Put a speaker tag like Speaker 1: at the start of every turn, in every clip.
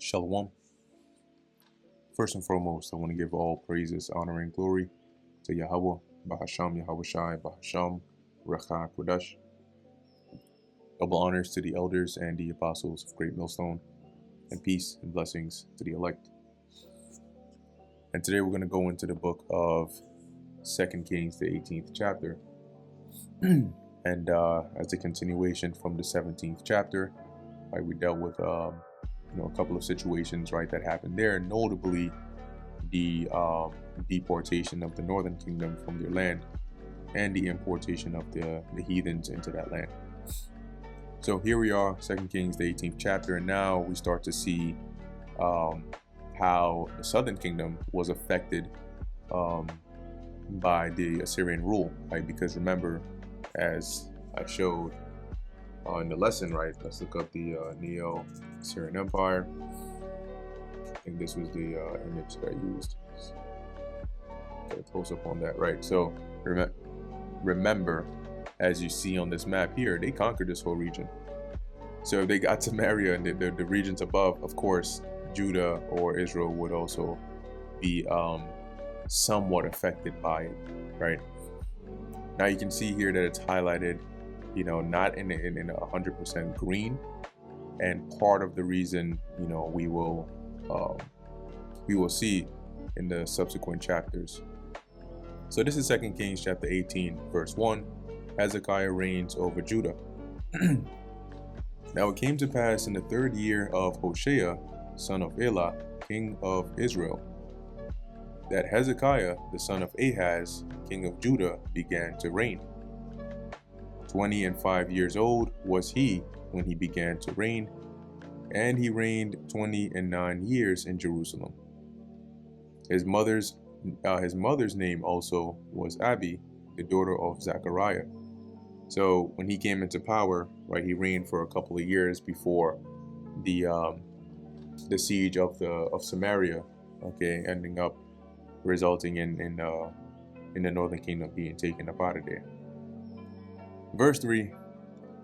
Speaker 1: Shalom. First and foremost, I want to give all praises, honor, and glory to Yahweh, Bahasham, Yahweh Shai, Bahasham, Racha Kodash. Double honors to the elders and the apostles of Great Millstone, and peace and blessings to the elect. And today we're going to go into the book of 2 Kings, the 18th chapter. And as a continuation from the 17th chapter, right, we dealt with a couple of situations, right, that happened there, notably the deportation of the northern kingdom from their land and the importation of the heathens into that land. So here we are, 2 Kings, the 18th chapter, and now we start to see how the southern kingdom was affected by the Assyrian rule, right? Because remember, as I showed in the lesson, right, let's look up the Neo-Assyrian Empire. I think this was the image that I used. Get a close up on that, right? So remember, as you see on this map here, they conquered this whole region. So if they got to Samaria and the regions above, of course, Judah or Israel would also be somewhat affected by it, right? Now you can see here that it's highlighted, not in 100% green, and part of the reason, we will see in the subsequent chapters. So this is 2 Kings chapter 18, verse 1. Hezekiah reigns over Judah. Now it came to pass in the 3rd year of Hoshea, son of Elah, king of Israel, that Hezekiah, the son of Ahaz, king of Judah, began to reign. 25 years old was he when he began to reign, and he reigned 29 years in Jerusalem. His mother's name also was Abi, the daughter of Zechariah. So when he came into power, right, he reigned for a couple of years before the siege of Samaria, okay, ending up resulting in the northern kingdom being taken up out of there. Verse 3,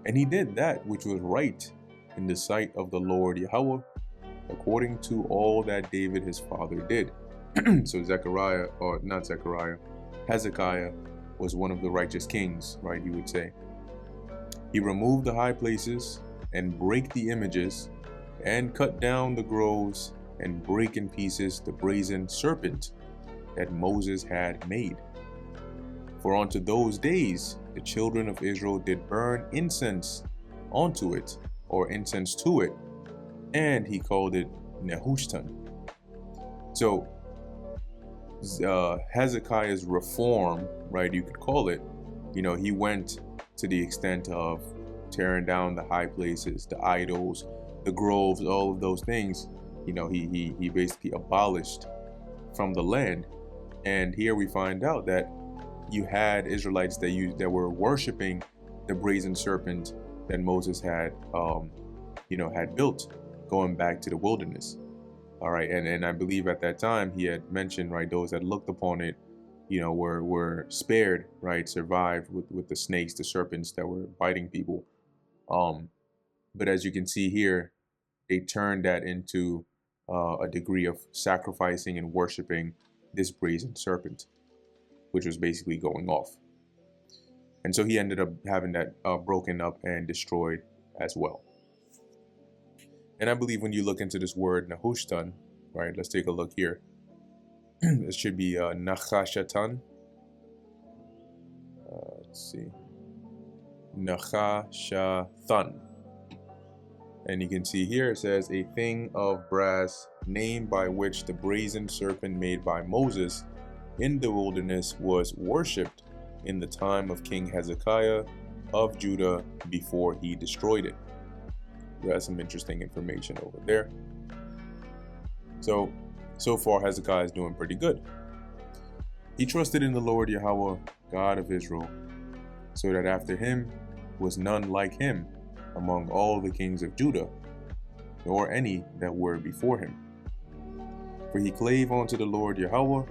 Speaker 1: and he did that which was right in the sight of the Lord Yahweh, according to all that David his father did. So Hezekiah was one of the righteous kings, right, you would say. He removed the high places and brake the images and cut down the groves and brake in pieces the brazen serpent that Moses had made. For unto those days the children of Israel did burn incense unto it, or incense to it, and he called it Nehushtan. So Hezekiah's reform, right, you could call it, he went to the extent of tearing down the high places, the idols, the groves, all of those things. He basically abolished from the land. And here we find out that you had Israelites that were worshiping the brazen serpent that Moses had built, going back to the wilderness. All right, and I believe at that time he had mentioned, right, those that looked upon it, were spared, right, survived with the snakes, the serpents that were biting people. But as you can see here, they turned that into a degree of sacrificing and worshiping this brazen serpent, which was basically going off. And so he ended up having that broken up and destroyed as well. And I believe when you look into this word Nehushtan, right, let's take a look here. It should be Nachashatan. Let's see. Nachashathan. And you can see here it says, a thing of brass, name by which the brazen serpent made by Moses in the wilderness was worshipped in the time of King Hezekiah of Judah before he destroyed it. That's some interesting information over there. So far Hezekiah is doing pretty good. He trusted in the Lord Yahweh, God of Israel, so that after him was none like him among all the kings of Judah, nor any that were before him. For he clave unto the Lord Yahweh,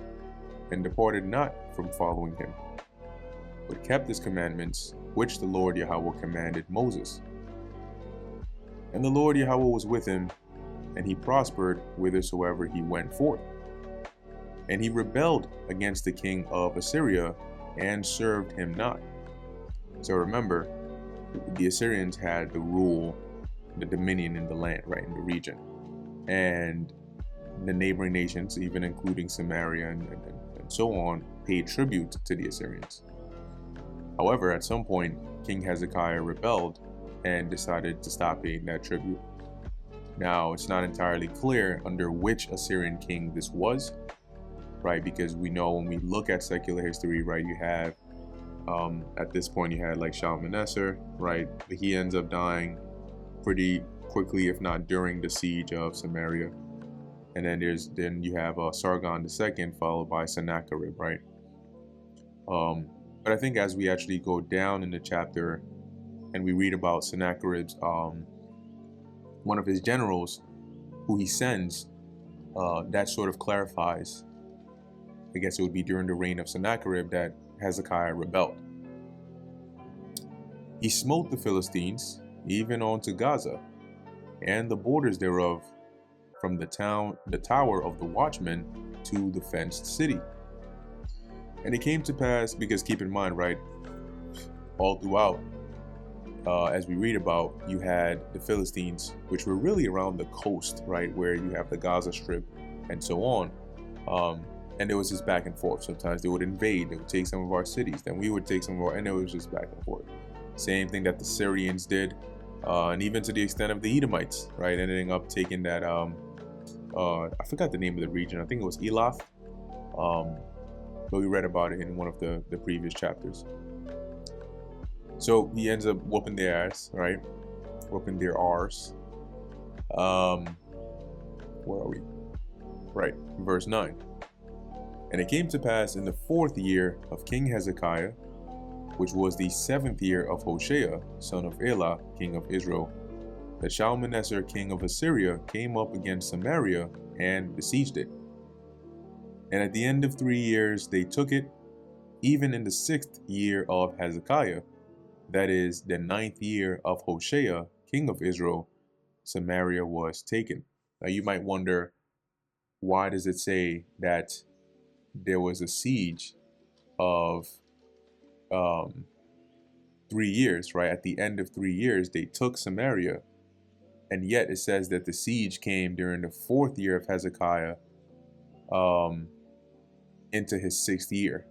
Speaker 1: and departed not from following him, but kept his commandments, which the Lord Yahweh commanded Moses. And the Lord Yahweh was with him, and he prospered whithersoever he went forth. And he rebelled against the king of Assyria and served him not. So remember, the Assyrians had the rule, the dominion in the land, right, in the region. And the neighboring nations, even including Samaria and so on, paid tribute to the Assyrians. However, at some point, King Hezekiah rebelled and decided to stop paying that tribute. Now, it's not entirely clear under which Assyrian king this was, right? Because we know when we look at secular history, right, you have, at this point, you had like Shalmaneser, right? He ends up dying pretty quickly, if not during the siege of Samaria. And then you have Sargon II, followed by Sennacherib, right? But I think as we actually go down in the chapter and we read about Sennacherib's, one of his generals who he sends, that sort of clarifies, I guess it would be during the reign of Sennacherib that Hezekiah rebelled. He smote the Philistines, even unto Gaza, and the borders thereof, from the tower of the watchmen to the fenced city. And it came to pass, because keep in mind, right, all throughout, as we read about, you had the Philistines, which were really around the coast, right, where you have the Gaza Strip and so on. And there was just back and forth. Sometimes they would invade, they would take some of our cities, then we would take some of our, and it was just back and forth. Same thing that the Syrians did, and even to the extent of the Edomites, right, ending up taking that, I forgot the name of the region, I think it was Elath, but we read about it in one of the previous chapters. So he ends up whooping their ass, right, whooping their arse. Where are we? Right, verse 9. And it came to pass in the 4th year of King Hezekiah, which was the 7th year of Hoshea, son of Elah, king of Israel, that Shalmaneser, king of Assyria, came up against Samaria and besieged it. And at the end of 3 years they took it, even in the 6th year of Hezekiah, that is the 9th year of Hoshea, king of Israel, Samaria was taken. Now you might wonder, why does it say that there was a siege of 3 years, right? At the end of 3 years, they took Samaria. And yet it says that the siege came during the 4th year of Hezekiah into his 6th year,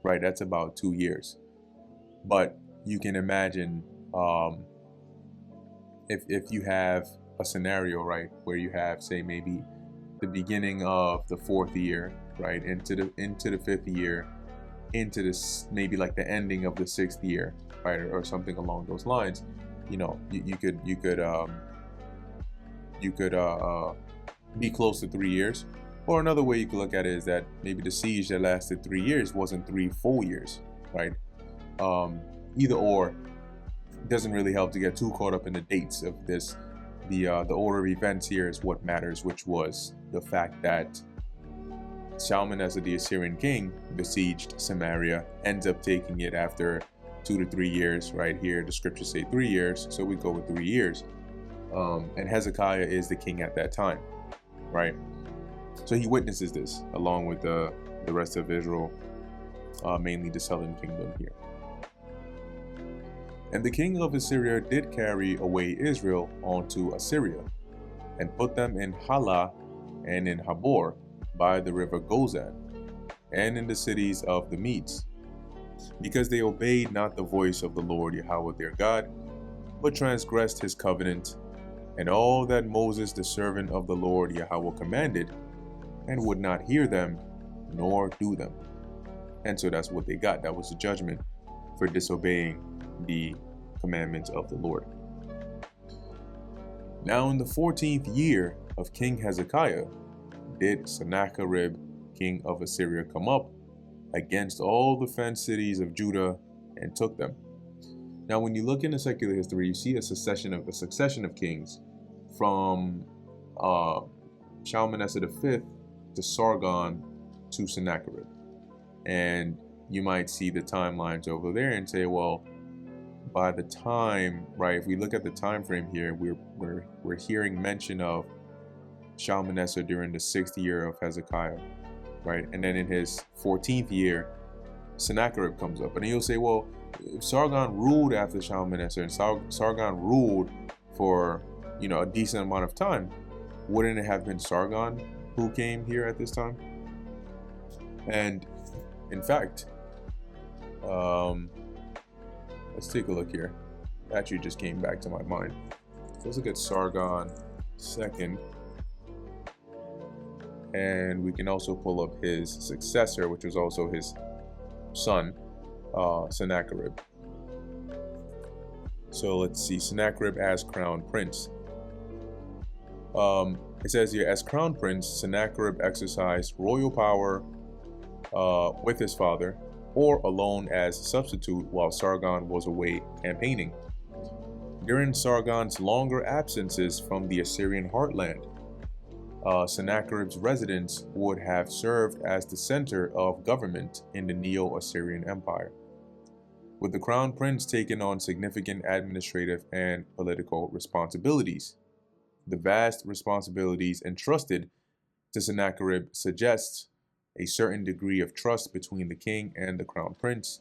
Speaker 1: right? That's about 2 years. But you can imagine if you have a scenario, right, where you have, say, maybe the beginning of the 4th year, right, into the 5th year, into this maybe like the ending of the 6th year, right, or something along those lines. You know, you could be close to 3 years. Or another way you could look at it is that maybe the siege that lasted 3 years wasn't 3 full years, right? Either or doesn't really help to get too caught up in the dates of this. The order of events here is what matters, which was the fact that Shalmaneser, the Assyrian king, besieged Samaria, ends up taking it after 2 to 3 years. Right here, the scriptures say 3 years, so we go with 3 years. And Hezekiah is the king at that time, right? So he witnesses this along with the rest of Israel, mainly the southern kingdom here. And the king of Assyria did carry away Israel unto Assyria, and put them in Halah and in Habor by the river Gozan, and in the cities of the Medes, because they obeyed not the voice of the Lord Yahweh their God, but transgressed his covenant, and all that Moses the servant of the Lord Yahweh commanded, and would not hear them, nor do them. And so that's what they got. That was the judgment for disobeying the commandments of the Lord. Now in the 14th year of King Hezekiah did Sennacherib, king of Assyria, come up against all the fenced cities of Judah and took them. Now when you look into secular history, you see a succession of kings from Shalmaneser V to Sargon to Sennacherib. And you might see the timelines over there and say, well, by the time, right, if we look at the time frame here, we're hearing mention of Shalmaneser during the 6th year of Hezekiah, right? And then in his 14th year, Sennacherib comes up. And you'll say, well, if Sargon ruled after Shalmaneser and Sargon ruled for, a decent amount of time, wouldn't it have been Sargon who came here at this time? And in fact, let's take a look here. Actually just came back to my mind. Let's look at Sargon II. And we can also pull up his successor, which was also his son, Sennacherib. So let's see, Sennacherib as crown prince. It says here, as crown prince, Sennacherib exercised royal power with his father, or alone as substitute while Sargon was away campaigning. During Sargon's longer absences from the Assyrian heartland, Sennacherib's residence would have served as the center of government in the Neo-Assyrian Empire, with the crown prince taking on significant administrative and political responsibilities. The vast responsibilities entrusted to Sennacherib suggests a certain degree of trust between the king and the crown prince.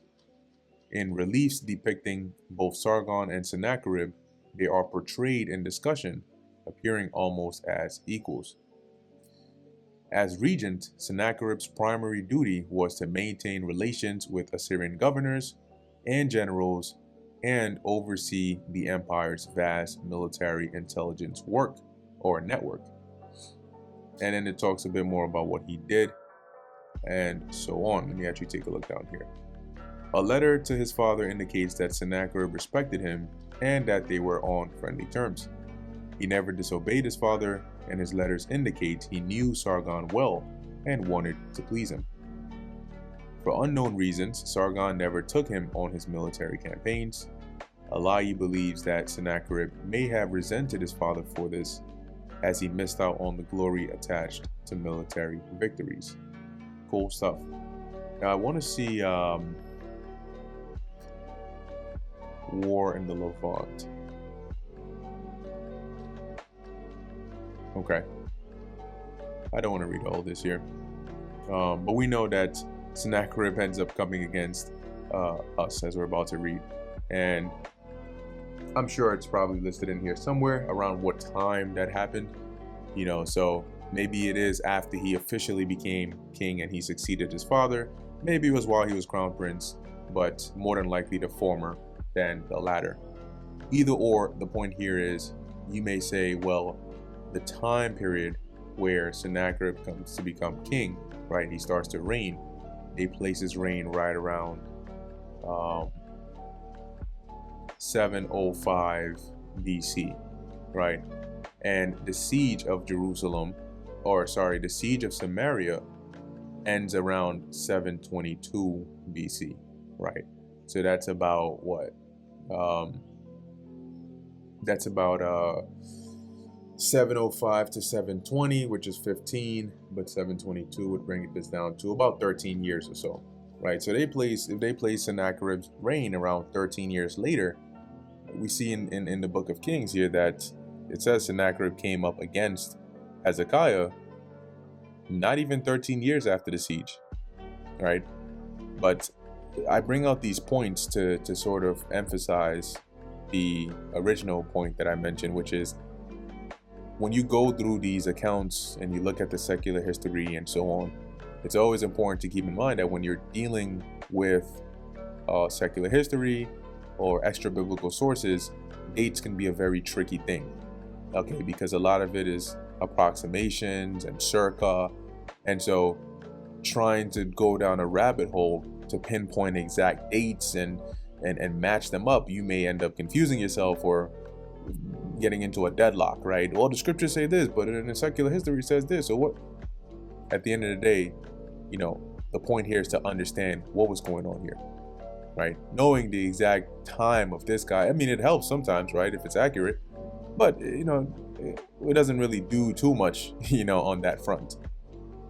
Speaker 1: In reliefs depicting both Sargon and Sennacherib, they are portrayed in discussion, appearing almost as equals. As regent, Sennacherib's primary duty was to maintain relations with Assyrian governors and generals and oversee the empire's vast military intelligence work or network. And then it talks a bit more about what he did and so on. Let me actually take a look down here. A letter to his father indicates that Sennacherib respected him and that they were on friendly terms. He never disobeyed his father, and his letters indicate he knew Sargon well and wanted to please him. For unknown reasons, Sargon never took him on his military campaigns. Alayi believes that Sennacherib may have resented his father for this, as he missed out on the glory attached to military victories. Cool stuff. Now I want to see War in the Levant. Okay. I don't want to read all this here. But we know that Sennacherib ends up coming against us, as we're about to read. And I'm sure it's probably listed in here somewhere around what time that happened. So maybe it is after he officially became king and he succeeded his father. Maybe it was while he was crown prince, but more than likely the former than the latter. Either or, the point here is, you may say, well, the time period where Sennacherib comes to become king, right? He starts to reign. They place his reign right around 705 BC, right? And the siege of the siege of Samaria ends around 722 BC, right? So that's about what? That's about 705 to 720, which is 15, but 722 would bring this down to about 13 years or so, right? So if they place Sennacherib's reign around 13 years later, we see in the book of Kings here that it says Sennacherib came up against Hezekiah not even 13 years after the siege, right? But I bring out these points to sort of emphasize the original point that I mentioned, which is when you go through these accounts and you look at the secular history and so on, it's always important to keep in mind that when you're dealing with secular history or extra biblical sources, dates can be a very tricky thing, okay? Because a lot of it is approximations and circa, and so trying to go down a rabbit hole to pinpoint exact dates and match them up, you may end up confusing yourself or getting into a deadlock, right? Well, the scriptures say this, but in the secular history it says this. So what? At the end of the day, the point here is to understand what was going on here, right? Knowing the exact time of this guy, I mean, it helps sometimes, right, if it's accurate, but it doesn't really do too much, on that front,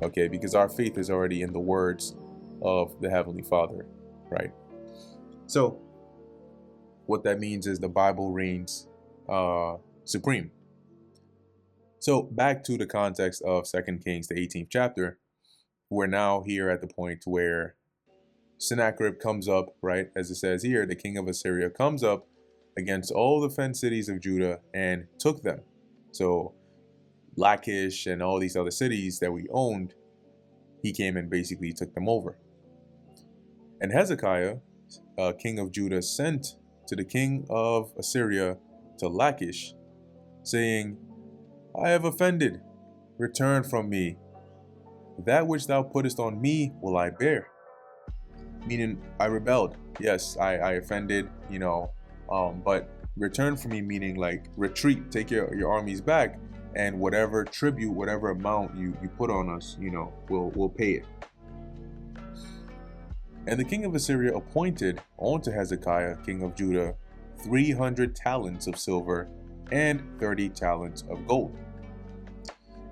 Speaker 1: okay? Because our faith is already in the words of the Heavenly Father, right? So what that means is the Bible reigns supreme. So back to the context of 2 Kings, the 18th chapter, we're now here at the point where Sennacherib comes up, right? As it says here, the king of Assyria comes up against all the fenced cities of Judah and took them. So Lachish and all these other cities that we owned, he came and basically took them over. And Hezekiah, king of Judah, sent to the king of Assyria to Lachish, saying, I have offended, return from me. That which thou puttest on me will I bear. Meaning, I rebelled. Yes, I offended, but return from me, meaning like retreat, take your armies back, and whatever tribute, whatever amount you put on us, we'll pay it. And the king of Assyria appointed unto Hezekiah, king of Judah, 300 talents of silver and 30 talents of gold.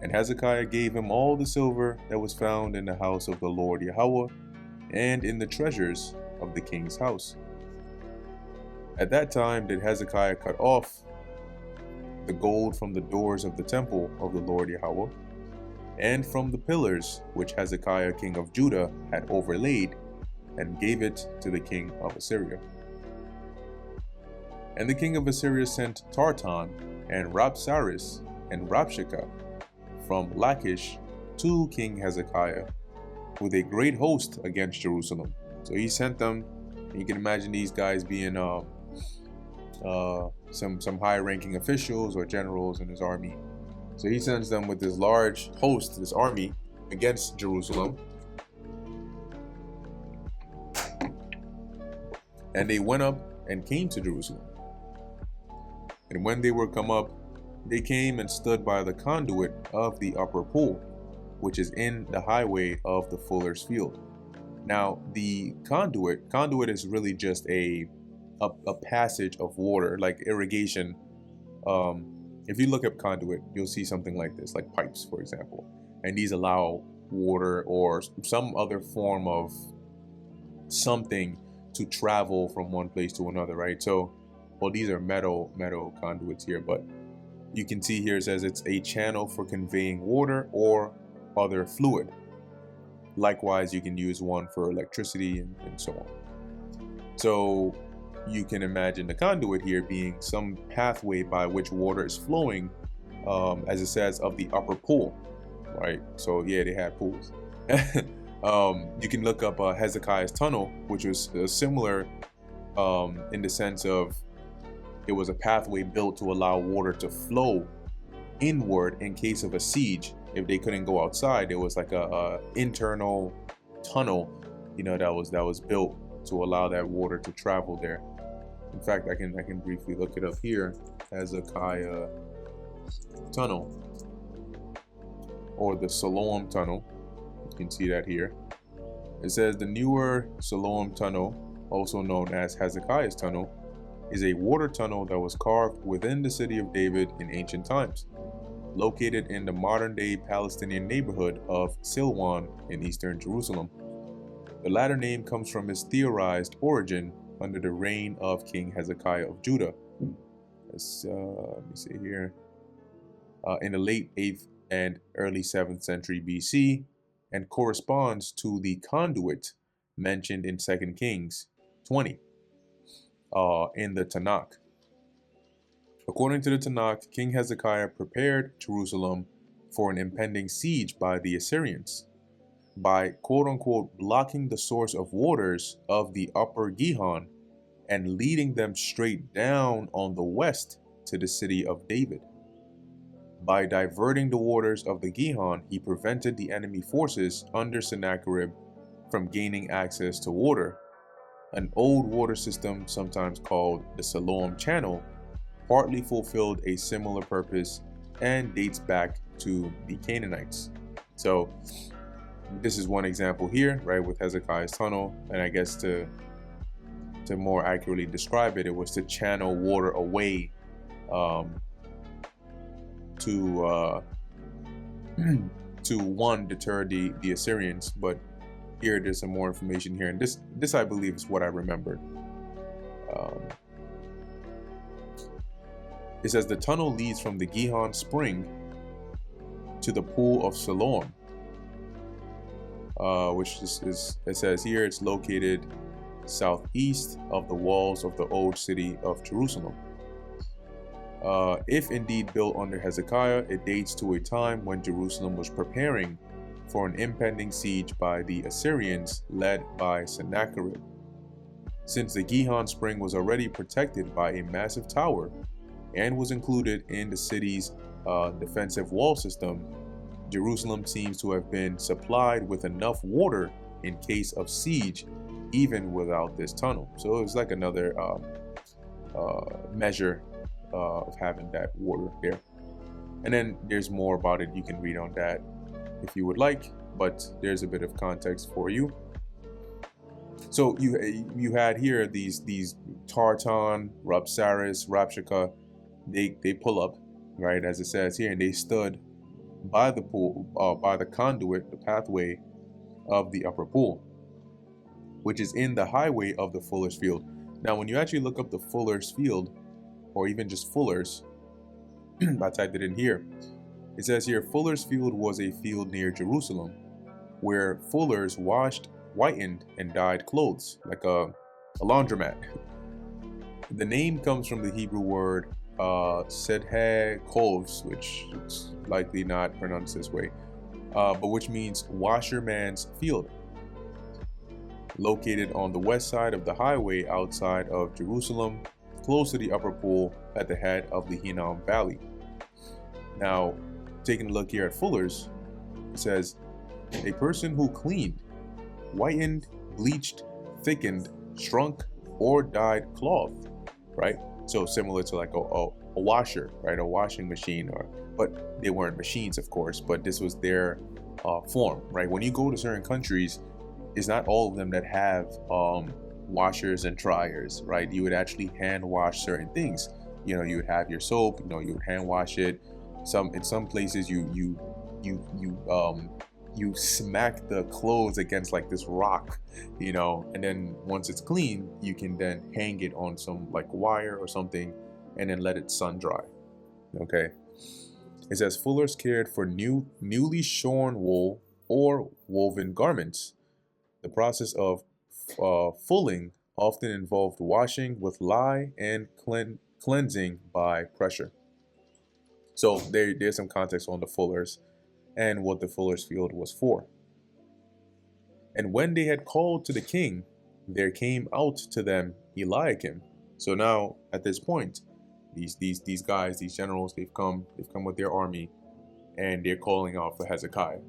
Speaker 1: And Hezekiah gave him all the silver that was found in the house of the Lord Yahweh and in the treasures of the king's house. At that time did Hezekiah cut off the gold from the doors of the temple of the Lord Yahweh, and from the pillars which Hezekiah king of Judah had overlaid, and gave it to the king of Assyria. And the king of Assyria sent Tartan and Rabsaris and Rabshakeh from Lachish to King Hezekiah with a great host against Jerusalem. So he sent them. You can imagine these guys being some high-ranking officials or generals in his army. So he sends them with this large host, this army, against Jerusalem. And they went up and came to Jerusalem. And when they were come up, they came and stood by the conduit of the upper pool, which is in the highway of the fuller's field. Now, the conduit is really just a passage of water, like irrigation. If you look up conduit, you'll see something like this, like pipes, for example. And these allow water or some other form of something to travel from one place to another, right? So, well, these are metal conduits here, but you can see here it says it's a channel for conveying water or other fluid. Likewise, you can use one for electricity and so on. So you can imagine the conduit here being some pathway by which water is flowing, as it says, of the upper pool, right? So yeah, they had pools. You can look up Hezekiah's tunnel, which was similar in the sense of it was a pathway built to allow water to flow inward in case of a siege. If they couldn't go outside, it was like a internal tunnel, that was built to allow that water to travel there. In fact, I can briefly look it up here. Hezekiah tunnel, or the Siloam tunnel. You can see that here. It says the newer Siloam tunnel, also known as Hezekiah's tunnel, is a water tunnel that was carved within the city of David in ancient times, located in the modern-day Palestinian neighborhood of Silwan in eastern Jerusalem. The latter name comes from its theorized origin under the reign of King Hezekiah of Judah. Let me see here. In the late 8th and early 7th century BC, and corresponds to the conduit mentioned in 2 Kings 20 in the Tanakh. According to the Tanakh, King Hezekiah prepared Jerusalem for an impending siege by the Assyrians by quote-unquote blocking the source of waters of the upper Gihon and leading them straight down on the west to the city of David. By diverting the waters of the Gihon, he prevented the enemy forces under Sennacherib from gaining access to water. An old water system, sometimes called the Siloam Channel, partly fulfilled a similar purpose and dates back to the Canaanites. So this is one example here, right, with Hezekiah's tunnel. And I guess to more accurately describe it, it was to channel water away to deter the Assyrians. But there's some more information here, and this I believe is what I remembered. It says the tunnel leads from the Gihon Spring to the Pool of Siloam, which is, it says here, it's located southeast of the walls of the old city of Jerusalem. If indeed built under Hezekiah, it dates to a time when Jerusalem was preparing for an impending siege by the Assyrians led by Sennacherib. Since the Gihon Spring was already protected by a massive tower and was included in the city's defensive wall system, Jerusalem seems to have been supplied with enough water in case of siege, even without this tunnel. So it was like another measure of having that water there. And then there's more about it. You can read on that if you would like, but there's a bit of context for you. So you had here these Tartan, Rabsaris, Rabshakeh, they pull up, right, as it says here, and they stood by the pool, by the conduit, the pathway of the upper pool, which is in the highway of the Fuller's Field. Now, when you actually look up the Fuller's Field, or even just Fuller's, I typed it in here. It says here, Fuller's Field was a field near Jerusalem, where fullers washed, whitened, and dyed clothes, like a laundromat. The name comes from the Hebrew word Sedhe Kovs, which is likely not pronounced this way, but which means washerman's field. Located on the west side of the highway outside of Jerusalem, close to the upper pool at the head of the Hinnom Valley. Now, taking a look here at Fuller's, it says, a person who cleaned, whitened, bleached, thickened, shrunk, or dyed cloth, right? So similar to like a washer, right? A washing machine, but they weren't machines, of course, but this was their form, right? When you go to certain countries, it's not all of them that have washers and dryers, right? You would actually hand wash certain things. You know, you would have your soap, you know, you would hand wash it. In some places you smack the clothes against like this rock, you know, and then once it's clean, you can then hang it on some like wire or something and then let it sun dry. Okay. It says fullers cared for newly shorn wool or woven garments. The process of fulling often involved washing with lye and cleansing by pressure. So there's some context on the fullers and what the Fuller's Field was for. And when they had called to the king, there came out to them Eliakim. So now at this point, these guys, these generals, they've come with their army, and they're calling out for Hezekiah.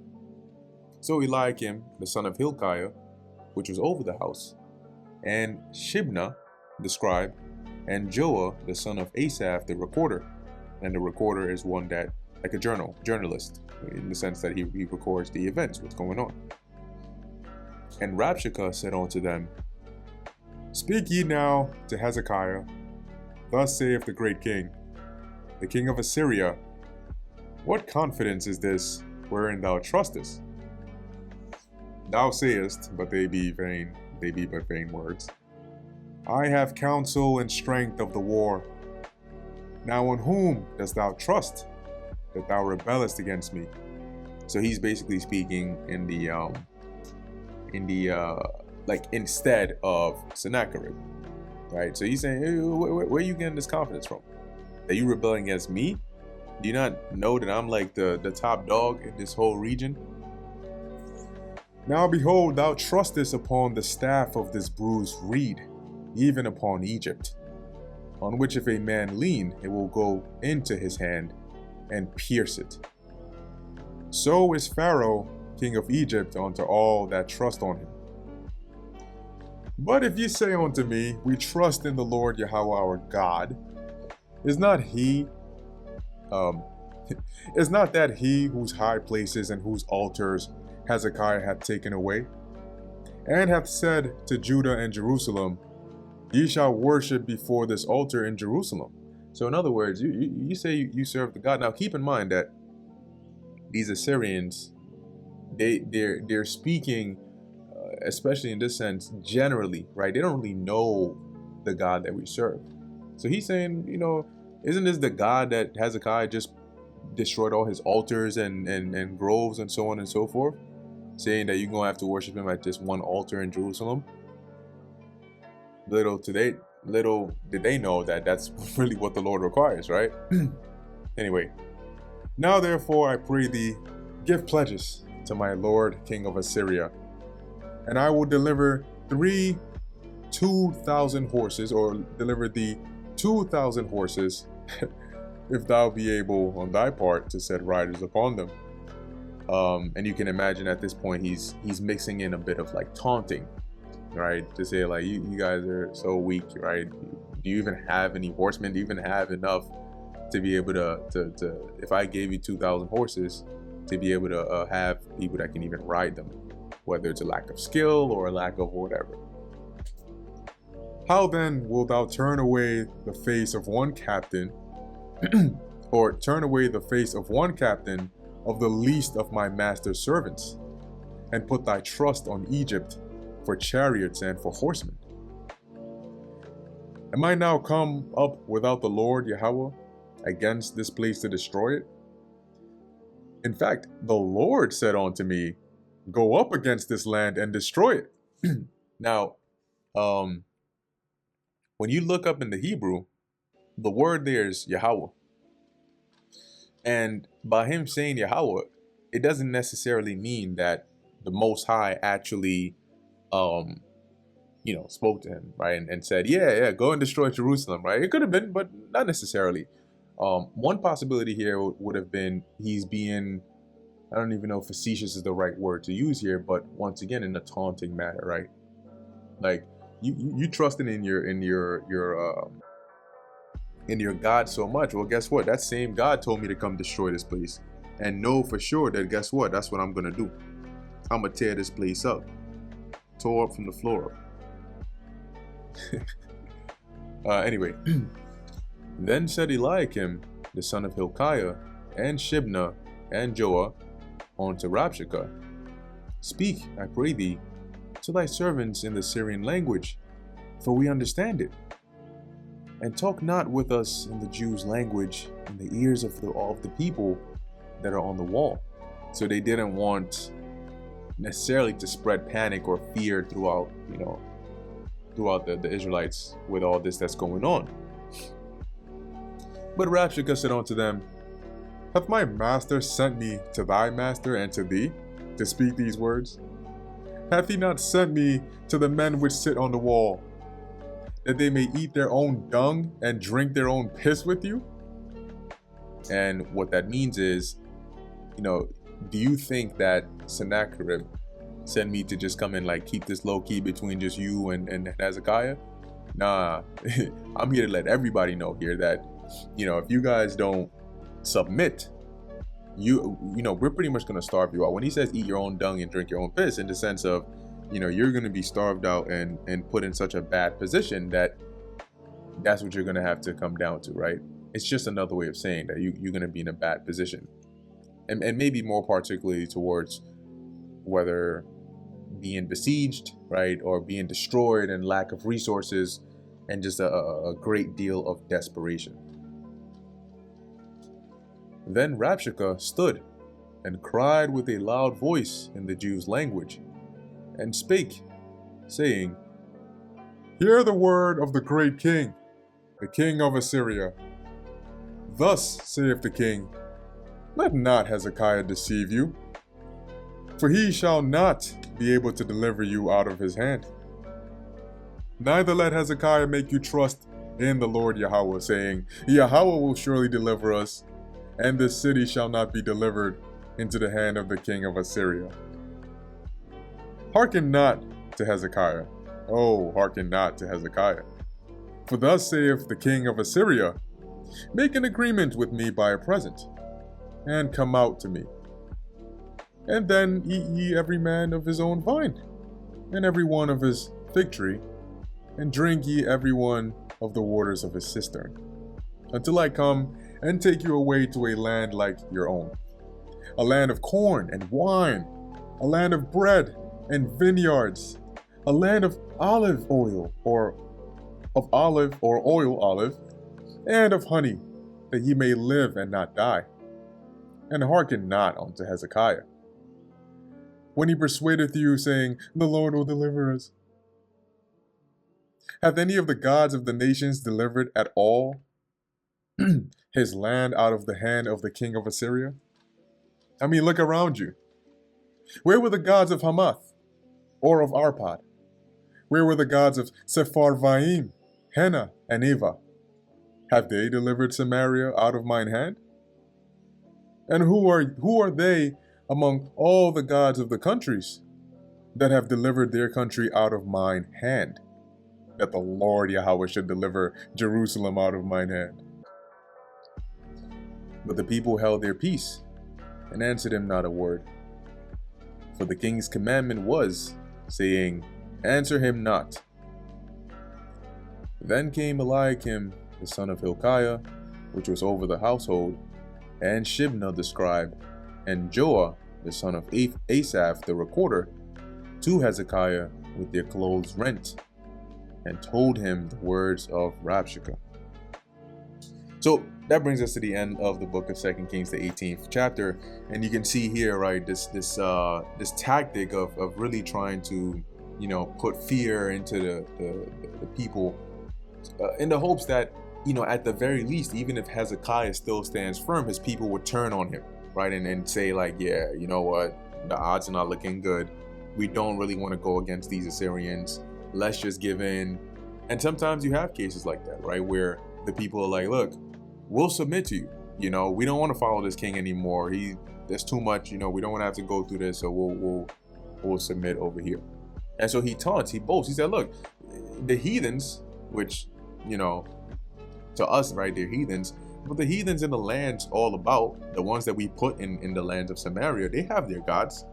Speaker 1: So Eliakim, the son of Hilkiah, which was over the house, and Shibna, the scribe, and Joah, the son of Asaph, the recorder. And the recorder is one that, like a journalist, in the sense that he records the events, what's going on. And Rabshakeh said unto them, Speak ye now to Hezekiah, thus saith the great king, the king of Assyria, what confidence is this wherein thou trustest? Thou sayest, but they be but vain words. I have counsel and strength of the war. Now on whom dost thou trust, that thou rebellest against me? So he's basically speaking in the like instead of Sennacherib, right? So he's saying, hey, where are you getting this confidence from? That you rebelling against me? Do you not know that I'm like the top dog in this whole region? Now behold, thou trustest upon the staff of this bruised reed, even upon Egypt, on which if a man lean, it will go into his hand and pierce it. So is Pharaoh, king of Egypt, unto all that trust on him. But if ye say unto me, we trust in the Lord Yahweh our God, is not that he whose high places and whose altars Hezekiah hath taken away, and hath said to Judah and Jerusalem, Ye shall worship before this altar in Jerusalem. So in other words, you say you serve the God. Now keep in mind that these Assyrians, they're speaking, especially in this sense, generally, right? They don't really know the God that we serve. So he's saying, Isn't this the God that Hezekiah just destroyed all his altars and groves and so on and so forth, saying that you're going to have to worship him at just one altar in Jerusalem? Little did they know that that's really what the Lord requires, right? Anyway, now therefore I pray thee, give pledges to my Lord King of Assyria, and I will deliver 2,000 horses, or deliver thee 2,000 horses, if thou be able on thy part to set riders upon them. And you can imagine at this point he's mixing in a bit of like taunting, right? To say like, you guys are so weak, right? Do you even have any horsemen? Do you even have enough to be able to if I gave you 2,000 horses, to be able to have people that can even ride them, whether it's a lack of skill or a lack of whatever? How then wilt thou turn away the face of one captain, or turn away the face of one captain of the least of my master's servants, and put thy trust on Egypt for chariots and for horsemen? Am I now come up without the Lord Yahweh against this place to destroy it? In fact, the Lord said unto me, go up against this land and destroy it. Now, when you look up in the Hebrew, the word there is Yahweh. And by him saying Yahweh, it doesn't necessarily mean that the Most High actually, spoke to him, right? And said, yeah, go and destroy Jerusalem, right? It could have been, but not necessarily. One possibility here would have been he's being, I don't even know if facetious is the right word to use here, but once again, in a taunting manner, right? Like, you trusting in your God so much. Well, guess what? That same God told me to come destroy this place, and know for sure that, guess what? That's what I'm gonna do. I'm gonna tear this place up, tore up from the floor up. Anyway, then said Eliakim, the son of Hilkiah, and Shibna, and Joah, unto Rabshakeh, speak, I pray thee, to thy servants in the Syrian language, for we understand it. And talk not with us in the Jews' language in the ears of the people that are on the wall. So they didn't want necessarily to spread panic or fear throughout the Israelites with all this that's going on. But Rabshakeh said unto them, hath my master sent me to thy master and to thee, to speak these words? Hath he not sent me to the men which sit on the wall, that they may eat their own dung and drink their own piss with you? And what that means is, do you think that Sennacherib sent me to just come and like keep this low key between just you and Hezekiah? Nah, I'm here to let everybody know here that, if you guys don't submit, we're pretty much going to starve you out. When he says eat your own dung and drink your own piss, in the sense of, you're going to be starved out and put in such a bad position that's what you're going to have to come down to, right? It's just another way of saying that you're going to be in a bad position. And maybe more particularly towards whether being besieged, right, or being destroyed and lack of resources and just a great deal of desperation. Then Rabshakeh stood and cried with a loud voice in the Jews' language, and spake, saying, hear the word of the great king, the king of Assyria. Thus saith the king, let not Hezekiah deceive you, for he shall not be able to deliver you out of his hand. Neither let Hezekiah make you trust in the Lord Yahweh, saying, Yahweh will surely deliver us, and this city shall not be delivered into the hand of the king of Assyria. Hearken not to Hezekiah, oh, hearken not to Hezekiah. For thus saith the king of Assyria, make an agreement with me by a present, and come out to me. And then eat ye every man of his own vine, and every one of his fig tree, and drink ye every one of the waters of his cistern, until I come and take you away to a land like your own, a land of corn and wine, a land of bread and vineyards, a land of olive oil, or oil olive, and of honey,
Speaker 2: that ye may live and not die. And hearken not unto Hezekiah, when he persuadeth you, saying, The Lord will deliver us. Hath any of the gods of the nations delivered at all his land out of the hand of the king of Assyria? I mean, look around you. Where were the gods of Hamath, or of Arpad? Where were the gods of Sepharvaim, Hena, and Eva? Have they delivered Samaria out of mine hand? And who are they among all the gods of the countries that have delivered their country out of mine hand, that the Lord Yahweh should deliver Jerusalem out of mine hand? But the people held their peace, and answered him not a word. For the king's commandment was, saying, Answer him not. Then came Eliakim, the son of Hilkiah, which was over the household, and Shibna the scribe, and Joah, the son of Asaph the recorder, to Hezekiah with their clothes rent, and told him the words of Rabshakeh. So that brings us to the end of the book of 2 Kings, the 18th chapter, and you can see here, right, this tactic of really trying to, put fear into the people, in the hopes that, at the very least, even if Hezekiah still stands firm, his people would turn on him, right, and say like, yeah, you know what, the odds are not looking good. We don't really want to go against these Assyrians. Let's just give in. And sometimes you have cases like that, right, where the people are like, look, we'll submit to you. We don't want to follow this king anymore. There's too much. We don't want to have to go through this. So we'll submit over here. And so he taunts, he boasts. He said, look, the heathens, which, to us, right, they're heathens. But the heathens in the lands all about, the ones that we put in the lands of Samaria, they have their gods.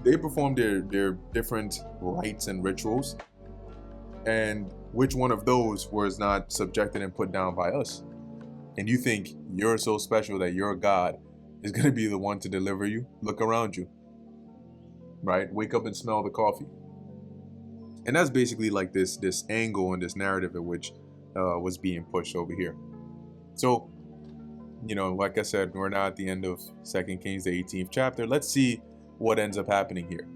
Speaker 2: They perform their different rites and rituals. And which one of those was not subjected and put down by us? And you think you're so special that your God is going to be the one to deliver you? Look around you, right? Wake up and smell the coffee. And that's basically like this angle and this narrative in which was being pushed over here. So, like I said, we're now at the end of 2 Kings, the 18th chapter. Let's see what ends up happening here,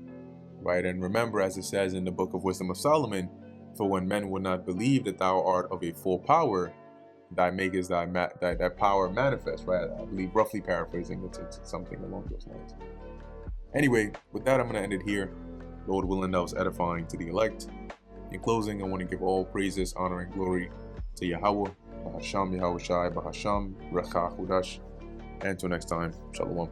Speaker 2: right? And remember, as it says in the book of Wisdom of Solomon, for when men would not believe that thou art of a full power, thy makest that power manifest, right? I believe, roughly paraphrasing, it's something along those lines. Anyway, with that, I'm going to end it here. Lord willing, that was edifying to the elect. In closing, I want to give all praises, honor, and glory to Yahweh, Bahasham Yahweh Shai, Bahasham, Recha Hudash. And until next time, Shalom.